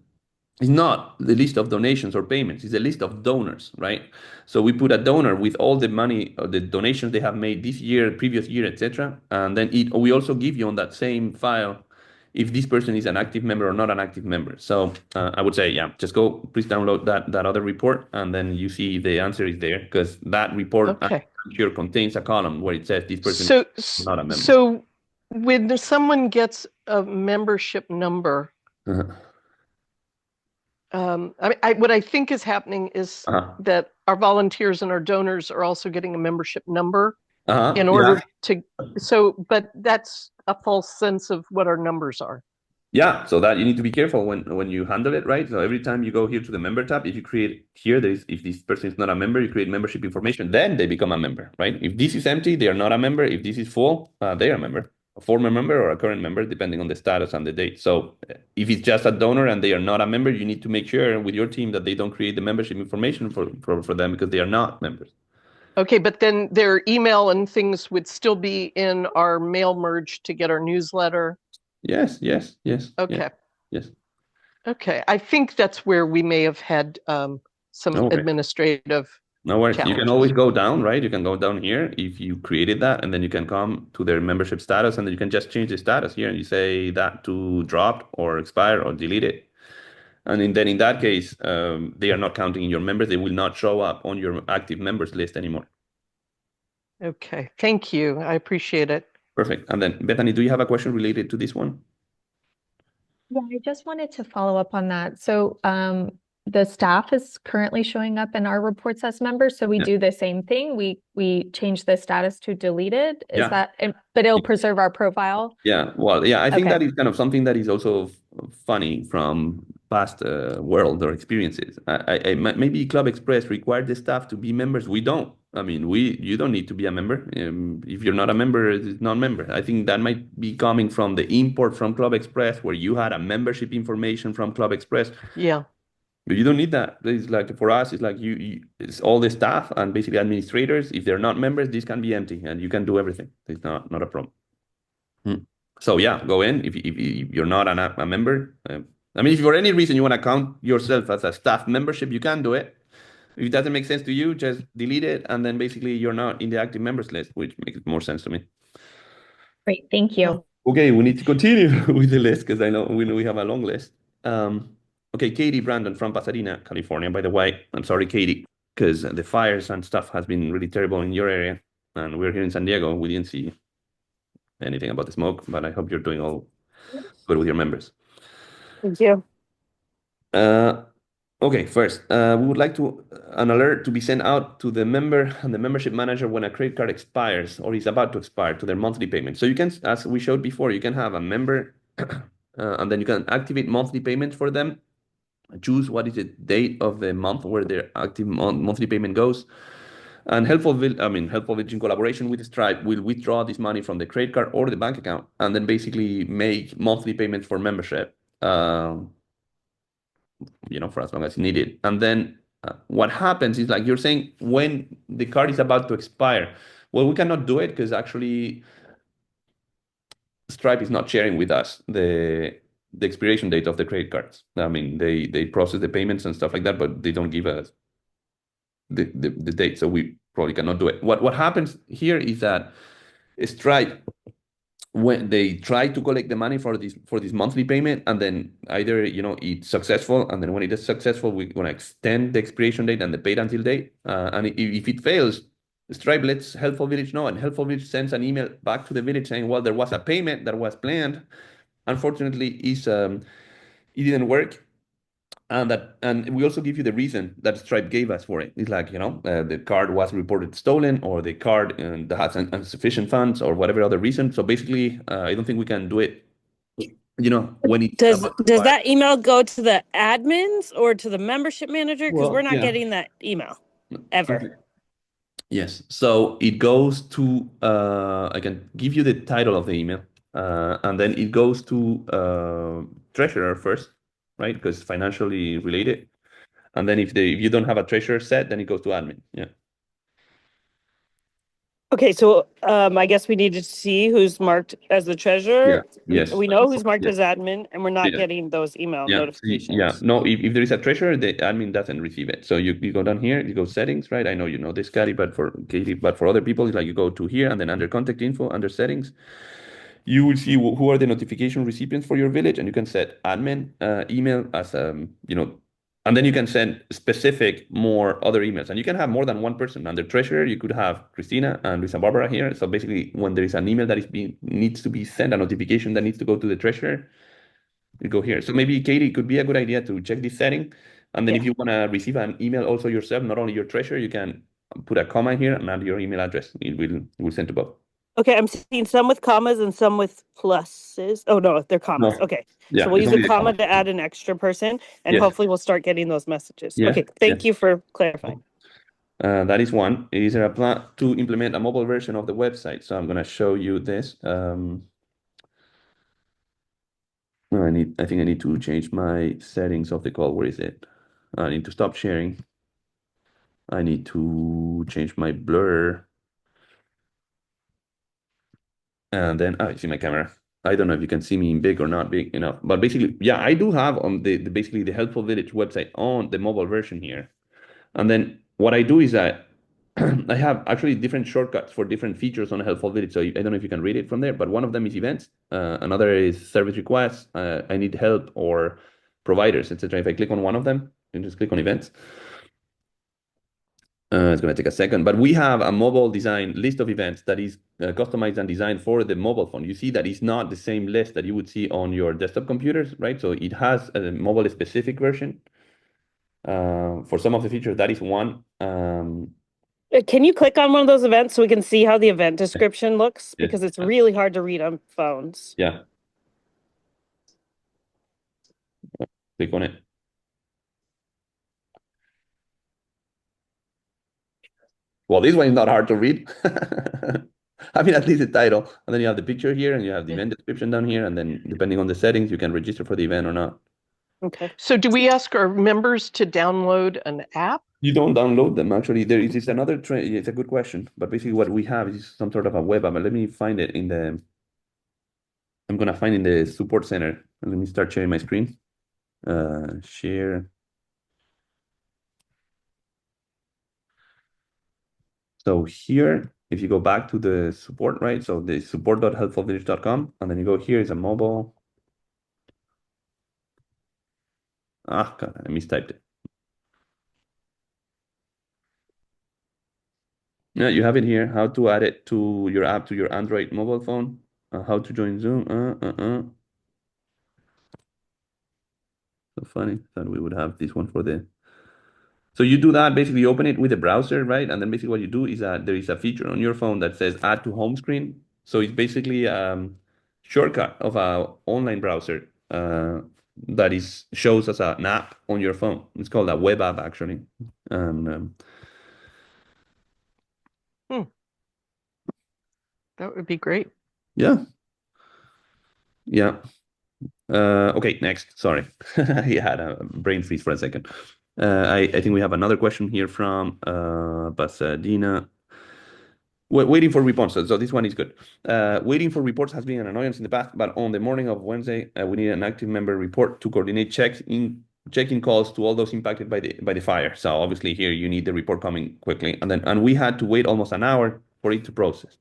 It's not the list of donations or payments. It's a list of donors, right? So we put a donor with all the money, the donations they have made this year, previous year, etc. And then we also give you on that same file if this person is an active member or not an active member. So I would say, please download that other report, and then you see the answer is there, because that report here contains a column where it says this person is not a member. So when someone gets a membership number, what I think is happening is that our volunteers and our donors are also getting a membership number in order to. But that's a false sense of what our numbers are. Yeah, so that you need to be careful when you handle it, right? So every time you go here to the member tab, if you create here, if this person is not a member, you create membership information, then they become a member, right? If this is empty, they are not a member. If this is full, they are a member. A former member or a current member, depending on the status and the date. So if it's just a donor and they are not a member, you need to make sure with your team that they don't create the membership information for them, because they are not members. Okay, but then their email and things would still be in our mail merge to get our newsletter? Yes. Okay. Yes. Okay, I think that's where we may have had some administrative. No worries. challenges. You can always go down, right? You can go down here if you created that, and then you can come to their membership status, and then you can just change the status here, and you say that to drop or expire or delete it. And then in that case, they are not counting in your members. They will not show up on your active members list anymore. Okay, thank you. I appreciate it. Perfect. And then Bethany, do you have a question related to this one? Yeah, I just wanted to follow up on that. So, the staff is currently showing up in our reports as members, so we Yeah. do the same thing. We change the status to deleted. Is Yeah. that, but it'll preserve our profile? Yeah, well, yeah, I think Okay. that is kind of something that is also funny from past world or experiences. Maybe Club Express required the staff to be members. We don't. I mean, you don't need to be a member. If you're not a member, it's non-member. I think that might be coming from the import from Club Express, where you had a membership information from Club Express. Yeah. But you don't need that. It's like for us, it's like it's all the staff and basically administrators. If they're not members, this can be empty and you can do everything. It's not a problem. So yeah, go in if you're not a member. I mean, if for any reason you want to count yourself as a staff membership, you can do it. If it doesn't make sense to you, just delete it, and then basically you're not in the active members list, which makes more sense to me. Great, thank you. Okay, we need to continue with the list because I know we have a long list. Okay, Katie Brandon from Pasadena, California. By the way, I'm sorry, Katie, because the fires and stuff has been really terrible in your area, and we're here in San Diego. We didn't see anything about the smoke, but I hope you're doing all good with your members. Thank you. Okay, first, we would like an alert to be sent out to the member and the membership manager when a credit card expires or is about to expire to their monthly payment. So you can, as we showed before, you can have a member and then you can activate monthly payments for them. Choose what is the date of the month where their active monthly payment goes. And Helpful Village in collaboration with Stripe will withdraw this money from the credit card or the bank account and then basically make monthly payments for membership. For as long as needed. And then what happens is, like you're saying, when the card is about to expire, well, we cannot do it because actually Stripe is not sharing with us the expiration date of the credit cards. I mean, they process the payments and stuff like that, but they don't give us the date, so we probably cannot do it. What happens here is that Stripe, when they try to collect the money for this monthly payment, and then either it's successful, and then when it is successful, we want to extend the expiration date and the paid until date. And if it fails, Stripe lets Helpful Village know, and Helpful Village sends an email back to the village saying, well, there was a payment that was planned. Unfortunately, it didn't work. And we also give you the reason that Stripe gave us for it. It's like, the card was reported stolen, or the card that has insufficient funds, or whatever other reason. So basically, I don't think we can do it, when it does that email go to the admins or to the membership manager? Because we're not getting that email ever. Okay. Yes. So it goes to, I can give you the title of the email, and then it goes to treasurer first, right? Because it's financially related. And then if you don't have a treasurer set, then it goes to admin. Yeah. Okay, so I guess we need to see who's marked as the treasurer. Yeah. Yes. We know who's marked as admin, and we're not getting those email notifications. Yeah. No, if there is a treasurer, the admin doesn't receive it. So you go down here, you go settings, right? I know you know this, Katie, but for other people, it's like you go to here, and then under contact info, under settings, you will see who are the notification recipients for your village, and you can set admin email as and then you can send specific more other emails, and you can have more than one person. Under treasurer, you could have Christina and Luisa Barbara here. So basically, when there is an email that needs to be sent, a notification that needs to go to the treasurer, you go here. So maybe, Katie, it could be a good idea to check this setting. And then if you want to receive an email also yourself, not only your treasurer, you can put a comma here and add your email address. It will send to both. Okay, I'm seeing some with commas and some with pluses. Oh, no, they're commas. No. Okay. Yeah, so we'll it's use a only the comma comma. to add an extra person, and Yes. hopefully we'll start getting those messages. Yeah, Okay, thank yes. you for clarifying. That is one. Is there a plan to implement a mobile version of the website? So I'm going to show you this. I think I need to change my settings of the call. Where is it? I need to stop sharing. I need to change my blur. And then I see my camera. I don't know if you can see me in big or not big enough, but basically, yeah, I do have on basically the Helpful Village website on the mobile version here. And then what I do is that I have actually different shortcuts for different features on Helpful Village. So I don't know if you can read it from there, but one of them is events. Another is service requests. I need help, or providers, etc. If I click on one of them, you just click on events. It's going to take a second, but we have a mobile design list of events that is customized and designed for the mobile phone. You see that it's not the same list that you would see on your desktop computers, right? So it has a mobile specific version. For some of the features, that is one. Can you click on one of those events so we can see how the event description looks? Because it's really hard to read on phones. Yeah. Click on it. Well, this one is not hard to read. I mean, at least the title. And then you have the picture here, and you have the event description down here. And then depending on the settings, you can register for the event or not. Okay. So do we ask our members to download an app? You don't download them. Actually, there is another trend. It's a good question. But basically what we have is some sort of a web app. But let me find it in the... I'm going to find in the support center. And let me start sharing my screen. Share... So here, if you go back to the support, right? So the support.helpfulvillage.com, and then you go here is a mobile. God, I mistyped it. Yeah, you have it here. How to add it to your app to your Android mobile phone. How to join Zoom. So funny. Thought we would have this one for the... So you do that, basically you open it with the browser, right? And then basically what you do is that there is a feature on your phone that says add to home screen. So it's basically a shortcut of an online browser that shows as an app on your phone. It's called a web app, actually. And That would be great. yeah. Yeah. Okay, next. Sorry. He had a brain freeze for a second. I think we have another question here from Pasadena. Waiting for reports. So this one is good. Waiting for reports has been an annoyance in the past, but on the morning of Wednesday, we need an active member report to coordinate check-in calls to all those impacted by the fire. So obviously here you need the report coming quickly, and we had to wait almost an hour for it to process.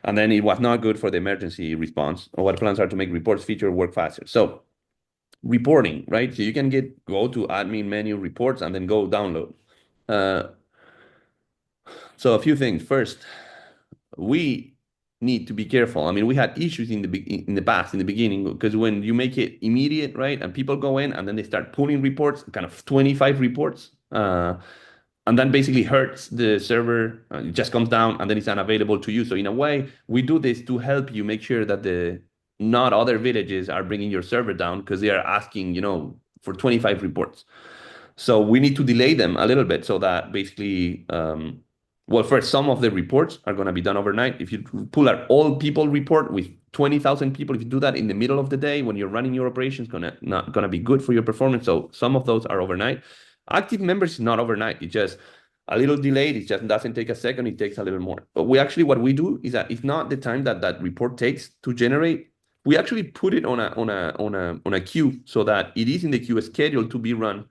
And then it was not good for the emergency response. What plans are to make reports feature work faster. So reporting, right? So you can go to admin menu reports and then go download. So a few things. First, we need to be careful. I mean, we had issues in the beginning, because when you make it immediate, right, and people go in and then they start pulling reports, kind of 25 reports, and then basically hurts the server. It just comes down and then it's unavailable to you. So in a way, we do this to help you make sure that not other villages are bringing your server down because they are asking, for 25 reports. So we need to delay them a little bit so that basically, first, some of the reports are going to be done overnight. If you pull out all people report with 20,000 people, if you do that in the middle of the day when you're running your operations, not going to be good for your performance. So some of those are overnight. Active members is not overnight. It's just a little delayed. It just doesn't take a second. It takes a little more. But what we do is that it's not the time that report takes to generate. We actually put it on a queue so that it is in the queue scheduled to be run,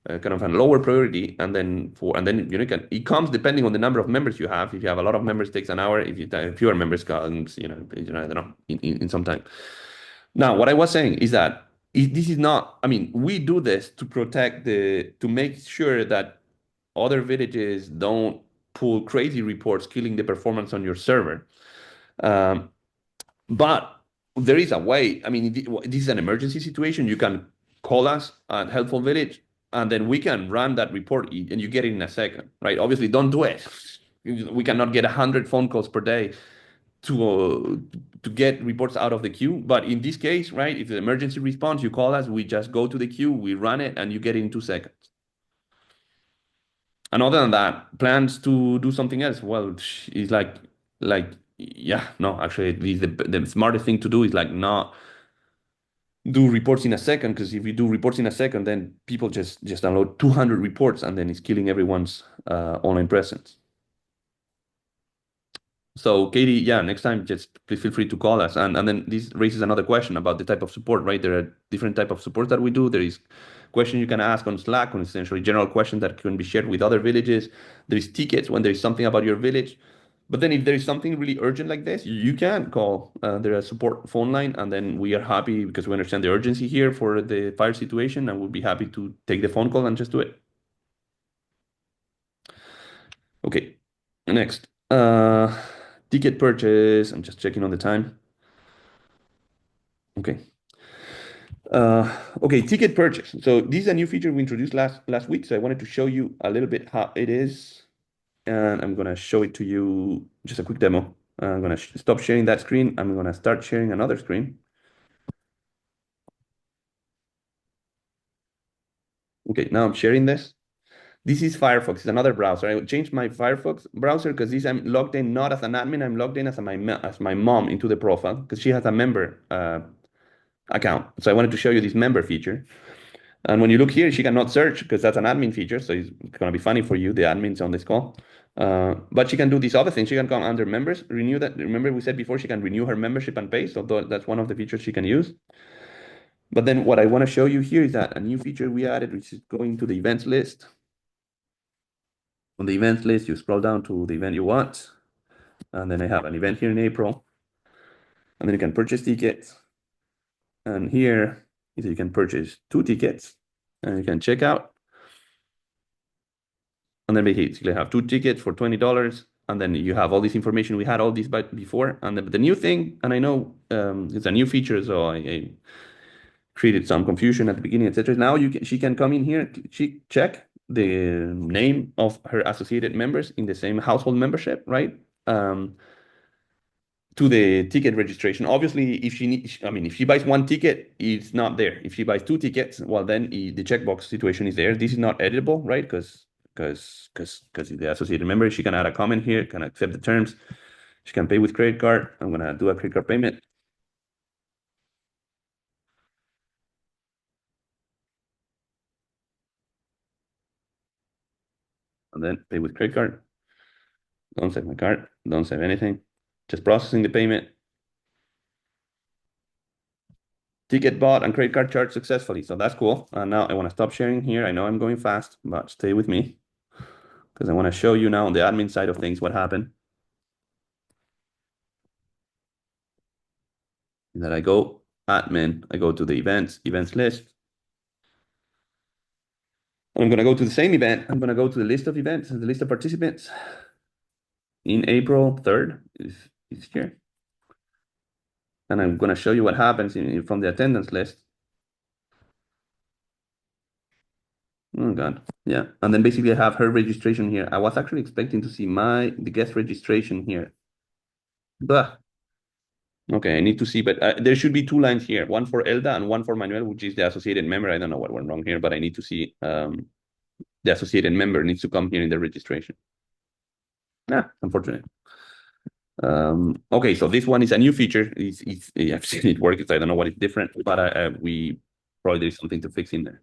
kind of a lower priority, and then it comes depending on the number of members you have. If you have a lot of members, it takes an hour. If you have fewer members, comes I don't know, in some time. Now, what I was saying is that this is not. I mean, we do this to protect to make sure that other villages don't pull crazy reports, killing the performance on your server. But there is a way. I mean, this is an emergency situation. You can call us at Helpful Village, and then we can run that report, and you get it in a second, right? Obviously, don't do it. We cannot get 100 phone calls per day to get reports out of the queue. But in this case, right, if the emergency response, you call us, we just go to the queue, we run it, and you get it in 2 seconds. And other than that, plans to do something else, well, it's actually, the smartest thing to do is not do reports in a second, because if you do reports in a second, then people just download 200 reports, and then it's killing everyone's online presence. So Katie, next time, just please feel free to call us. And then this raises another question about the type of support, right? There are different type of support that we do. There is questions you can ask on Slack, on essentially general questions that can be shared with other villages. There is tickets when there is something about your village. But then if there is something really urgent like this, you can call their support phone line, and then we are happy, because we understand the urgency here for the fire situation, and we'll be happy to take the phone call and just do it. Okay, next. Ticket purchase. I'm just checking on the time. Okay. Okay, ticket purchase. So this is a new feature we introduced last week. So I wanted to show you a little bit how it is. And I'm gonna show it to you, just a quick demo. I'm gonna stop sharing that screen. I'm gonna start sharing another screen. Okay, now I'm sharing this. This is Firefox, it's another browser. I changed my Firefox browser because this I'm logged in not as an admin, I'm logged in as my mom into the profile because she has a member account. So I wanted to show you this member feature. And when you look here, she cannot search because that's an admin feature. So it's going to be funny for you, the admins on this call. But she can do these other things. She can come under members, renew that. Remember we said before she can renew her membership and pay. So that's one of the features she can use. But then what I want to show you here is that a new feature we added, which is going to the events list. On the events list, you scroll down to the event you want. And then I have an event here in April. And then you can purchase tickets. And here you can purchase 2 tickets. And you can check out. And then basically have 2 tickets for $20. And then you have all this information. We had all this before. And the new thing, and I know it's a new feature, so I created some confusion at the beginning, etc. Now she can come in here, check the name of her associated members in the same household membership, right? To the ticket registration. Obviously, if she buys 1 ticket, it's not there. If she buys 2 tickets, well, then the checkbox situation is there. This is not editable, right? Because the associated member, she can add a comment here, can accept the terms. She can pay with credit card. I'm gonna do a credit card payment. And then pay with credit card. Don't save my card. Don't save anything. Just processing the payment. Ticket bought and credit card charged successfully. So that's cool. Now I want to stop sharing here. I know I'm going fast, but stay with me because I want to show you now on the admin side of things what happened. That I go admin, I go to the events list. I'm going to go to the same event. I'm going to go to the list of events and the list of participants in April 3rd is here. And I'm going to show you what happens from the attendance list. Oh God, yeah. And then basically I have her registration here. I was actually expecting to see the guest registration here. Blah. Okay, I need to see, but there should be 2 lines here, one for Elda and one for Manuel, which is the associated member. I don't know what went wrong here, but I need to see the associated member needs to come here in the registration. Unfortunate. Okay, so this one is a new feature. I've seen it work. I don't know what is different, but we probably there's something to fix in there.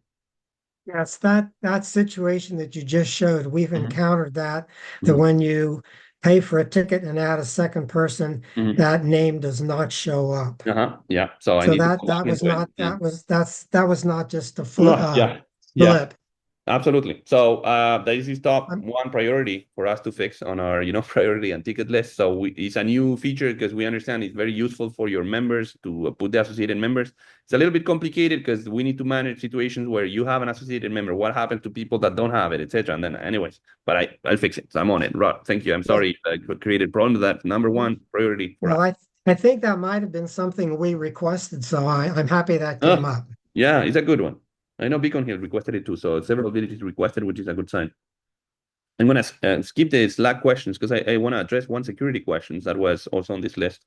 Yes, that situation that you just showed, we've encountered that when you pay for a ticket and add a second person, that name does not show up. Yeah. So that was not just a flip. Yeah. Absolutely. So this is top 1 priority for us to fix on our priority and ticket list. So it's a new feature because we understand it's very useful for your members to put the associated members. It's a little bit complicated because we need to manage situations where you have an associated member. What happens to people that don't have it, etc. And then anyways, but I'll fix it. So I'm on it. Rod, thank you. I'm sorry I created problem with that. Number 1 priority for us. I think that might have been something we requested. So I'm happy that came up. Yeah, it's a good one. I know Beacon Hill requested it too, so several villages requested, which is a good sign. I'm going to skip the Slack questions because I want to address one security question that was also on this list.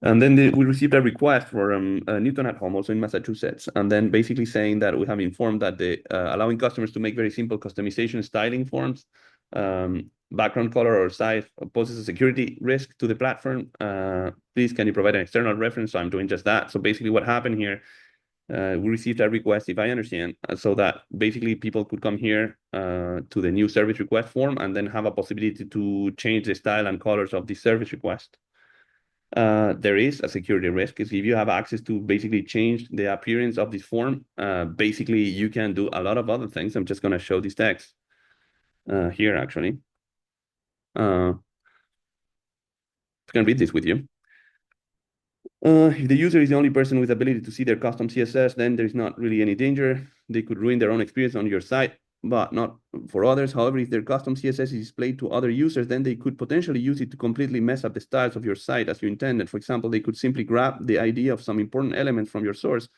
And then we received a request from Newton at Home, also in Massachusetts, and then basically saying that we have informed that allowing customers to make very simple customization styling forms, background color or size poses a security risk to the platform. Please, can you provide an external reference? So I'm doing just that. So basically what happened here, we received a request, if I understand, so that basically people could come here to the new service request form and then have a possibility to change the style and colors of the service request. There is a security risk because if you have access to basically change the appearance of this form, basically you can do a lot of other things. I'm just going to show this text here, actually. I can read this with you. If the user is the only person with ability to see their custom CSS, then there's not really any danger. They could ruin their own experience on your site. but not for others. However, if their custom CSS is displayed to other users, then they could potentially use it to completely mess up the styles of your site as you intended. For example, they could simply grab the idea of some important elements from your source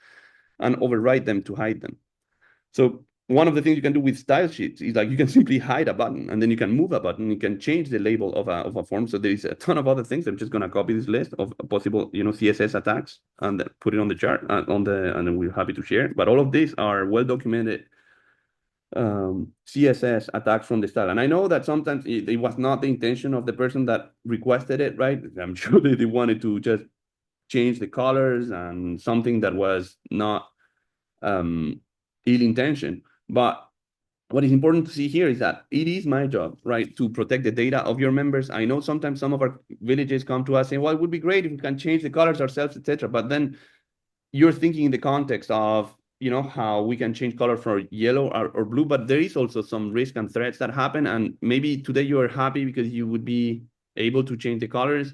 and overwrite them to hide them. So one of the things you can do with style sheets is like you can simply hide a button, and then you can move a button. You can change the label of a form. So there is a ton of other things. I'm just going to copy this list of possible, CSS attacks and put it on the chart and then we're happy to share. But all of these are well documented CSS attacks from the style. And I know that sometimes it was not the intention of the person that requested it, right? I'm sure they wanted to just change the colors and something that was not ill-intentioned. But what is important to see here is that it is my job, right, to protect the data of your members. I know sometimes some of our villages come to us saying, well, it would be great if we can change the colors ourselves, etc. But then you're thinking in the context of, how we can change color for yellow or blue, but there is also some risk and threats that happen. And maybe today you are happy because you would be able to change the colors.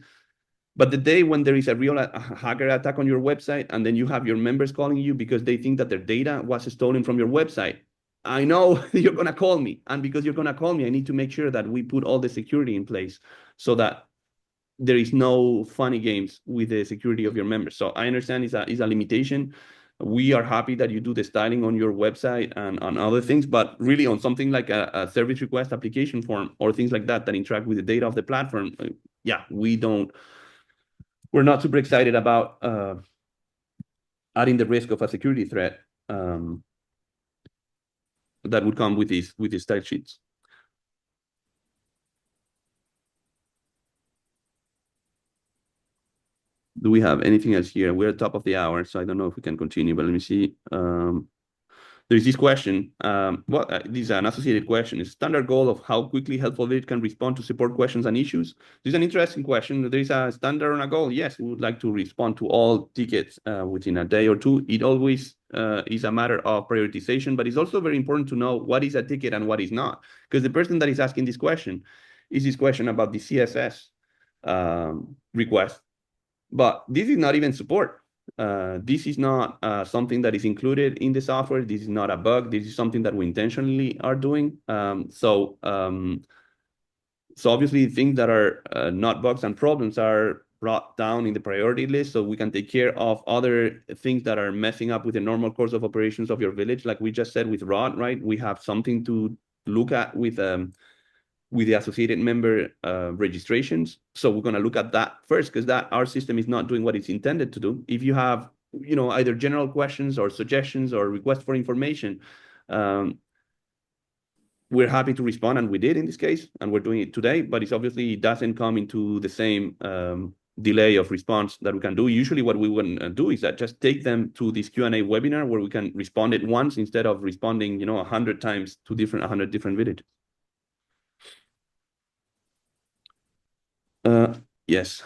But the day when there is a real hacker attack on your website, and then you have your members calling you because they think that their data was stolen from your website, I know you're going to call me. And because you're going to call me, I need to make sure that we put all the security in place so that there is no funny games with the security of your members. So I understand it's a limitation. We are happy that you do the styling on your website and on other things, but really on something like a service request application form or things like that interact with the data of the platform, we're not super excited about adding the risk of a security threat that would come with these style sheets. Do we have anything else here? We're at the top of the hour, so I don't know if we can continue, but let me see. There's this question. This is an associated question. Is standard goal of how quickly Helpful Village can respond to support questions and issues? This is an interesting question. There is a standard and a goal. Yes, we would like to respond to all tickets within a day or two. It always is a matter of prioritization, but it's also very important to know what is a ticket and what is not. Because the person that is asking this question is this question about the CSS request. But this is not even support. This is not something that is included in the software. This is not a bug. This is something that we intentionally are doing. So obviously things that are not bugs and problems are brought down in the priority list so we can take care of other things that are messing up with the normal course of operations of your village. Like we just said with Rod, right? We have something to look at with the associated member registrations. So we're going to look at that first because our system is not doing what it's intended to do. If you have, either general questions or suggestions or requests for information, we're happy to respond, and we did in this case, and we're doing it today, but it doesn't come into the same delay of response that we can do. Usually what we would do is that just take them to this Q&A webinar where we can respond it once instead of responding, 100 times to 100 different villages. Yes.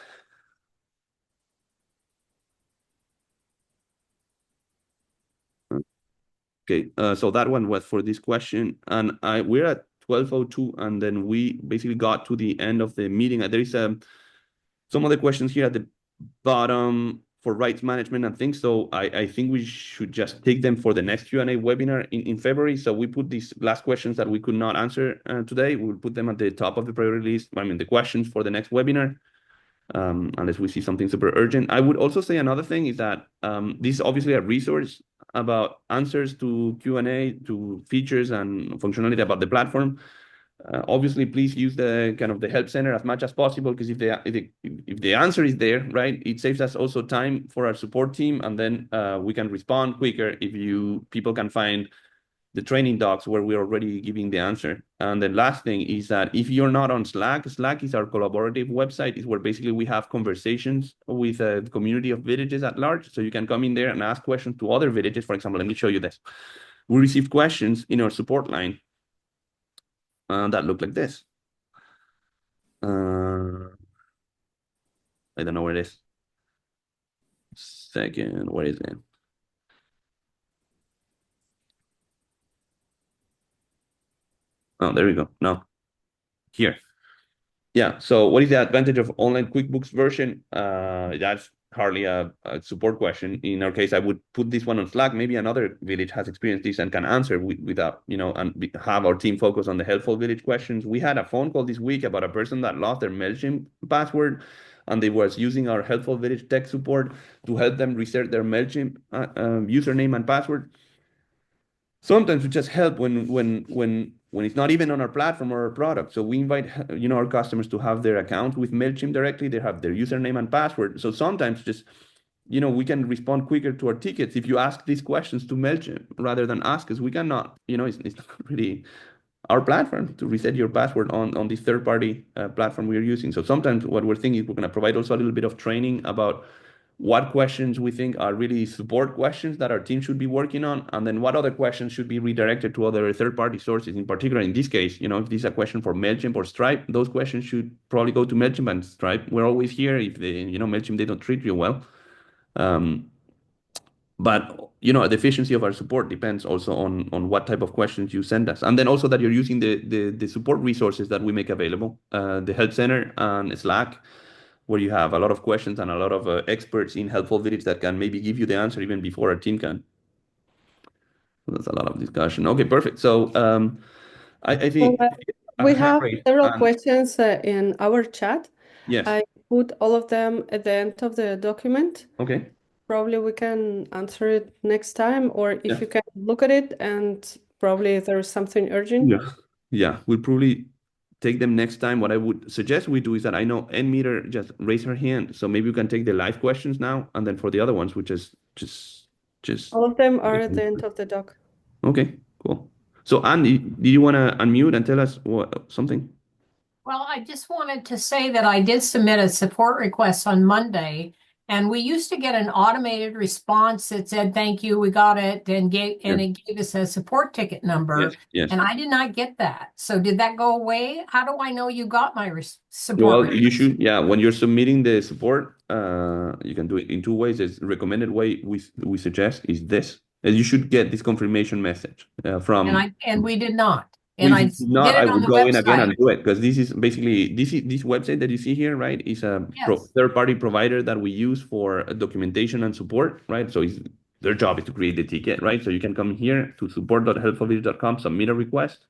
Okay, so that one was for this question, and we're at 12:02, and then we basically got to the end of the meeting. There is some other questions here at the bottom for rights management and things. So I think we should just take them for the next Q&A webinar in February. So we put these last questions that we could not answer today. We'll put them at the top of the priority list. The questions for the next webinar. Unless we see something super urgent. I would also say another thing is that this is obviously a resource about answers to Q&A, to features and functionality about the platform. Obviously, please use the kind of the help center as much as possible, because if the answer is there, right, it saves us also time for our support team, and then we can respond quicker if people can find the training docs where we're already giving the answer. And the last thing is that if you're not on Slack is our collaborative website, is where basically we have conversations with the community of villages at large. So you can come in there and ask questions to other villages. For example, let me show you this. We received questions in our support line that look like this. I don't know where it is. Second, where is it? Oh, there we go. No, here. Yeah. So what is the advantage of online QuickBooks version? That's hardly a support question. In our case, I would put this one on Slack. Maybe another village has experienced this and can answer without, and have our team focus on the helpful village questions. We had a phone call this week about a person that lost their MailChimp password, and they was using our helpful village tech support to help them reset their MailChimp username and password. Sometimes we just help when it's not even on our platform or our product. So we invite our customers to have their account with MailChimp directly. They have their username and password. So sometimes just we can respond quicker to our tickets if you ask these questions to MailChimp rather than ask us. We cannot, it's not really our platform to reset your password on this third-party platform we are using. So sometimes what we're thinking is we're going to provide also a little bit of training about what questions we think are really support questions that our team should be working on, and then what other questions should be redirected to other third-party sources. In particular, in this case, if this is a question for MailChimp or Stripe, those questions should probably go to MailChimp and Stripe. We're always here if MailChimp, they don't treat you well. But the efficiency of our support depends also on what type of questions you send us, and then also that you're using the support resources that we make available, the Help Center and Slack, where you have a lot of questions and a lot of experts in helpful village that can maybe give you the answer even before our team can. So that's a lot of discussion. Okay, perfect. So I think we have several questions in our chat. Yes. I put all of them at the end of the document. Okay. Probably we can answer it next time, or if you can look at it and probably if there is something urgent. Yeah, we'll probably take them next time. What I would suggest we do is that I know NMeter just raised her hand, so maybe we can take the live questions now, and then for the other ones, we just all of them are at the end of the doc. Okay, cool. So Andy, do you want to unmute and tell us something? Well, I just wanted to say that I did submit a support request on Monday, and we used to get an automated response that said, "Thank you, we got it," and it gave us a support ticket number. Yes. And I did not get that. So did that go away? How do I know you got my support? Well, request? you should, when you're submitting the support, you can do it in two ways. The recommended way we suggest is this. You should get this confirmation message from. And we did not. And I would go in again and do it, because this is basically this website that you see here, right? Is a third-party provider that we use for documentation and support, right? So their job is to create the ticket, right? So you can come here to support.helpfulvillage.com, submit a request.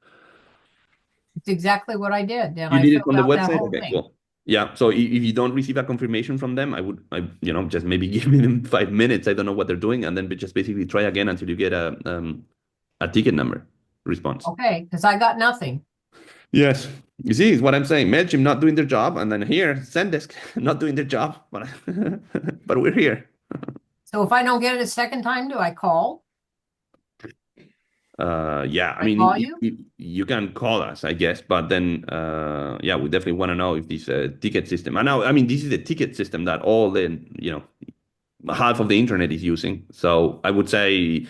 It's exactly what I did. You did it on the website? Okay, cool. Yeah. So if you don't receive a confirmation from them, I just maybe give them 5 minutes. I don't know what they're doing, and then just basically try again until you get a ticket number response. Okay, because I got nothing. Yes. You see, it's what I'm saying. MailChimp not doing their job, and then here, Zendesk not doing their job, but we're here. So if I don't get it a second time, do I call? I mean, you can call us, I guess, but then, we definitely want to know if this ticket system. And now, I mean, this is the ticket system that all the, half of the internet is using. So I would say,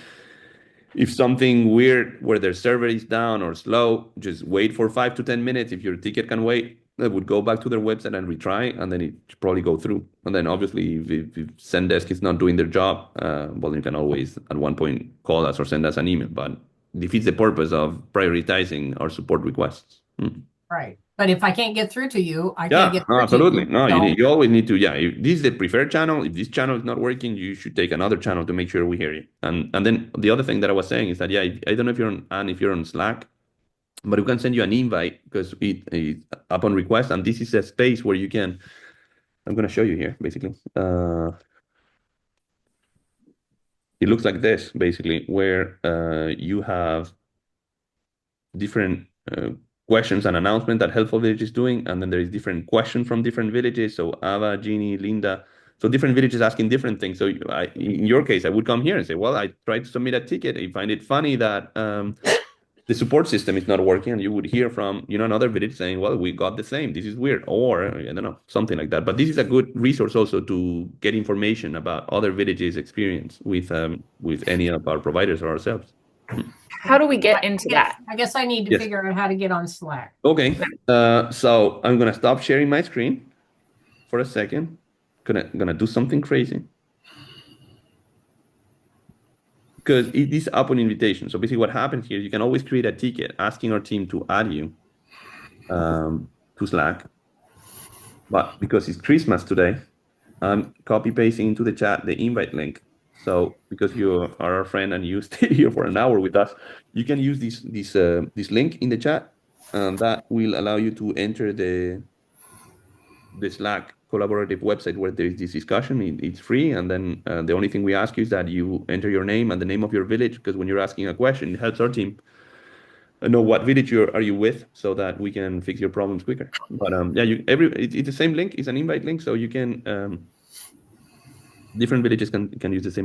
if something weird where their server is down or slow, just wait for 5 to 10 minutes. If your ticket can wait, they would go back to their website and retry, and then it should probably go through. And then obviously, if Zendesk is not doing their job, you can always at one point call us or send us an email, but defeats the purpose of prioritizing our support requests. Right. But if I can't get through to you, I can't get through absolutely. to you. You always need to, if this is the preferred channel, if this channel is not working, you should take another channel to make sure we hear you. And then the other thing that I was saying is that, I don't know if you're on Slack, but we can send you an invite, because it upon request, and this is a space where you can, I'm going to show you here, basically. It looks like this, basically, where you have different questions and announcements that Helpful Village is doing, and then there is different questions from different villages. So Ava, Jeannie, Linda, so different villages asking different things. So in your case, I would come here and say, well, I tried to submit a ticket. I find it funny that the support system is not working, and you would hear from another village saying, well, we got the same. This is weird, or I don't know, something like that. But this is a good resource also to get information about other villages' experience with any of our providers or ourselves. How do we get into that? I guess I need to figure out how to get on Slack. Okay, so I'm gonna stop sharing my screen for a second. Gonna do something crazy, because it is upon invitation. So basically, what happens here, you can always create a ticket asking our team to add you to Slack. But because it's Christmas today, I'm copy pasting into the chat the invite link. So because you are our friend and you stayed here for an hour with us, you can use this link in the chat, and that will allow you to enter the Slack collaborative website where there is this discussion. It's free, and then the only thing we ask you is that you enter your name and the name of your village, because when you're asking a question, it helps our team know what village are you with, so that we can fix your problems quicker. But yeah, it's the same link. It's an invite link, so you can different villages can use the same link.